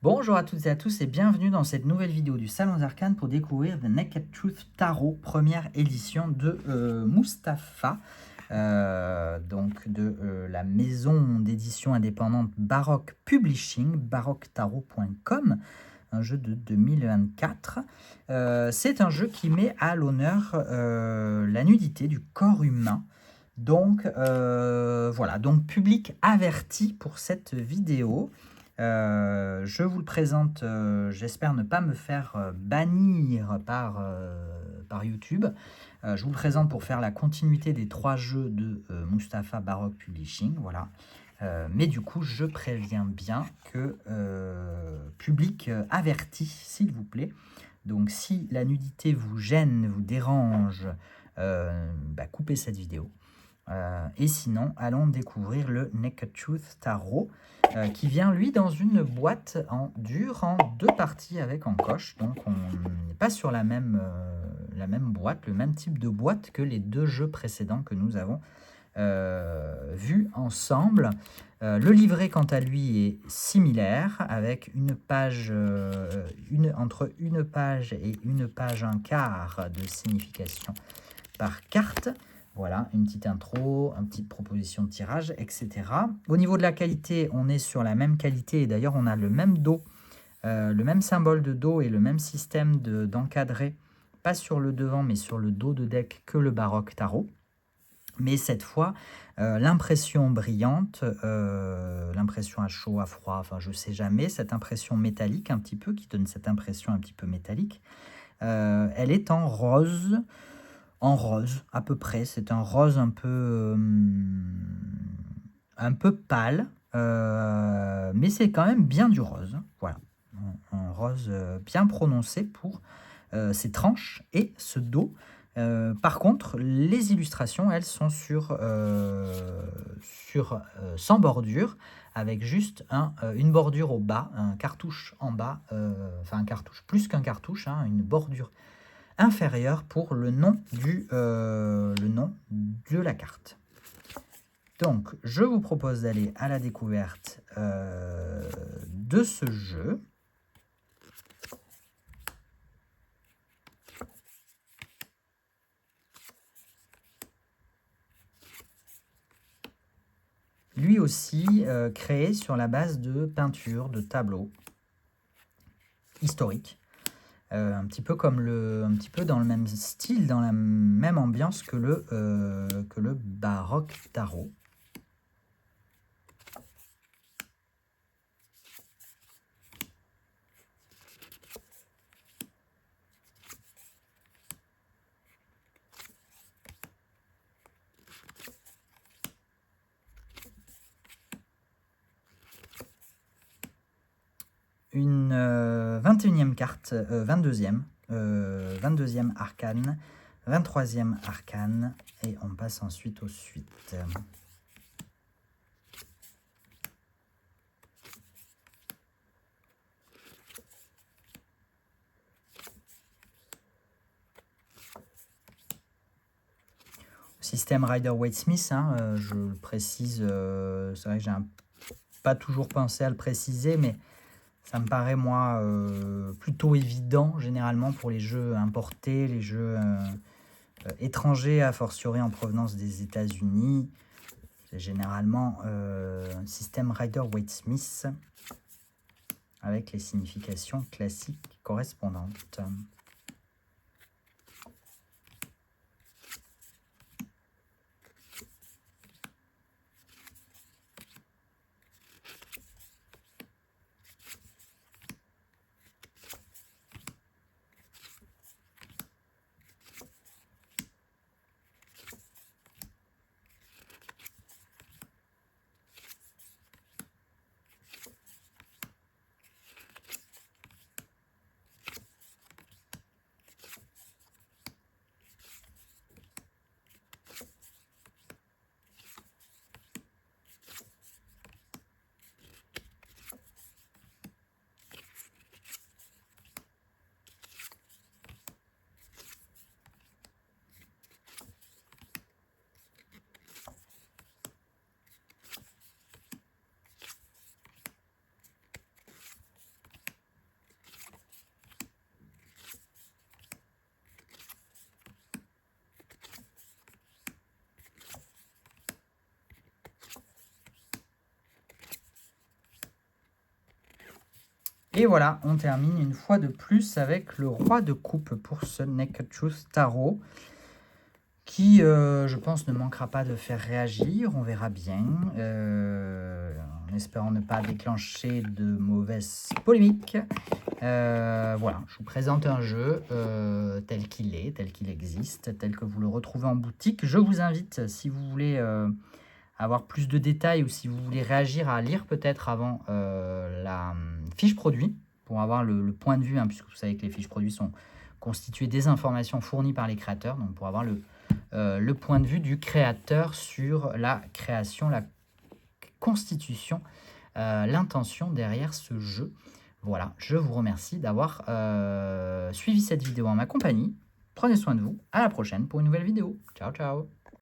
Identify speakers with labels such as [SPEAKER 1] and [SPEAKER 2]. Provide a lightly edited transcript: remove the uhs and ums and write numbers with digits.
[SPEAKER 1] Bonjour à toutes et à tous et bienvenue dans cette nouvelle vidéo du Salon des Arcanes pour découvrir The Naked Truth Tarot, première édition de Mustapha, donc de la maison d'édition indépendante Baroque Publishing, baroquetarot.com, un jeu de 2024. C'est un jeu qui met à l'honneur la nudité du corps humain. Donc voilà, donc public averti pour cette vidéo. Je vous le présente, j'espère ne pas me faire bannir par YouTube. Je vous le présente pour faire la continuité des 3 jeux de Mustapha Baroque Publishing. Voilà. Mais du coup, je préviens bien que public averti, s'il vous plaît. Donc, si la nudité vous gêne, vous dérange, coupez cette vidéo. Et sinon, allons découvrir le Naked Truth Tarot, qui vient, lui, dans une boîte en dur, en 2 parties avec encoche. Donc, on n'est pas sur la même boîte, le même type de boîte que les 2 jeux précédents que nous avons vus ensemble. Le livret, quant à lui, est similaire, avec une page, entre une page et une page un quart de signification par carte. Voilà, une petite intro, une petite proposition de tirage, etc. Au niveau de la qualité, on est sur la même qualité. Et d'ailleurs, on a le même dos, le même symbole de dos et le même système d'encadré, pas sur le devant, mais sur le dos de deck que le Baroque Tarot. Mais cette fois, l'impression brillante, l'impression à chaud, à froid, enfin je ne sais jamais, cette impression métallique un petit peu, qui donne cette impression un petit peu métallique, elle est en rose à peu près. C'est un rose un peu pâle, mais c'est quand même bien du rose. Voilà, un rose bien prononcé pour ces tranches et ce dos. Par contre, les illustrations, elles sont sans bordure, avec juste une bordure au bas, un cartouche en bas, enfin un cartouche, plus qu'un cartouche, une bordure inférieure pour le nom de la carte. Donc, je vous propose d'aller à la découverte de ce jeu. Lui aussi créé sur la base de peintures, de tableaux historiques. Un petit peu dans le même style, dans la même ambiance que le Baroque Tarot. Une 21e carte, 22e arcane, 23e arcane, et on passe ensuite aux suites. Système Rider-Waite-Smith, je le précise, c'est vrai que j'ai pas toujours pensé à le préciser, mais ça me paraît, moi, plutôt évident, généralement, pour les jeux importés, les jeux étrangers, a fortiori en provenance des États-Unis. C'est généralement un système Rider-Waite-Smith avec les significations classiques correspondantes. Et voilà, on termine une fois de plus avec le roi de coupe pour ce Naked Truth Tarot, qui, je pense, ne manquera pas de faire réagir. On verra bien, en espérant ne pas déclencher de mauvaises polémiques. Voilà, je vous présente un jeu tel qu'il est, tel qu'il existe, tel que vous le retrouvez en boutique. Je vous invite, si vous voulez avoir plus de détails ou si vous voulez réagir, à lire peut-être avant la fiche produit pour avoir le point de vue, hein, puisque vous savez que les fiches produits sont constituées des informations fournies par les créateurs, donc pour avoir le point de vue du créateur sur la création, la constitution, l'intention derrière ce jeu. Voilà, je vous remercie d'avoir suivi cette vidéo en ma compagnie. Prenez soin de vous, à la prochaine pour une nouvelle vidéo. Ciao, ciao!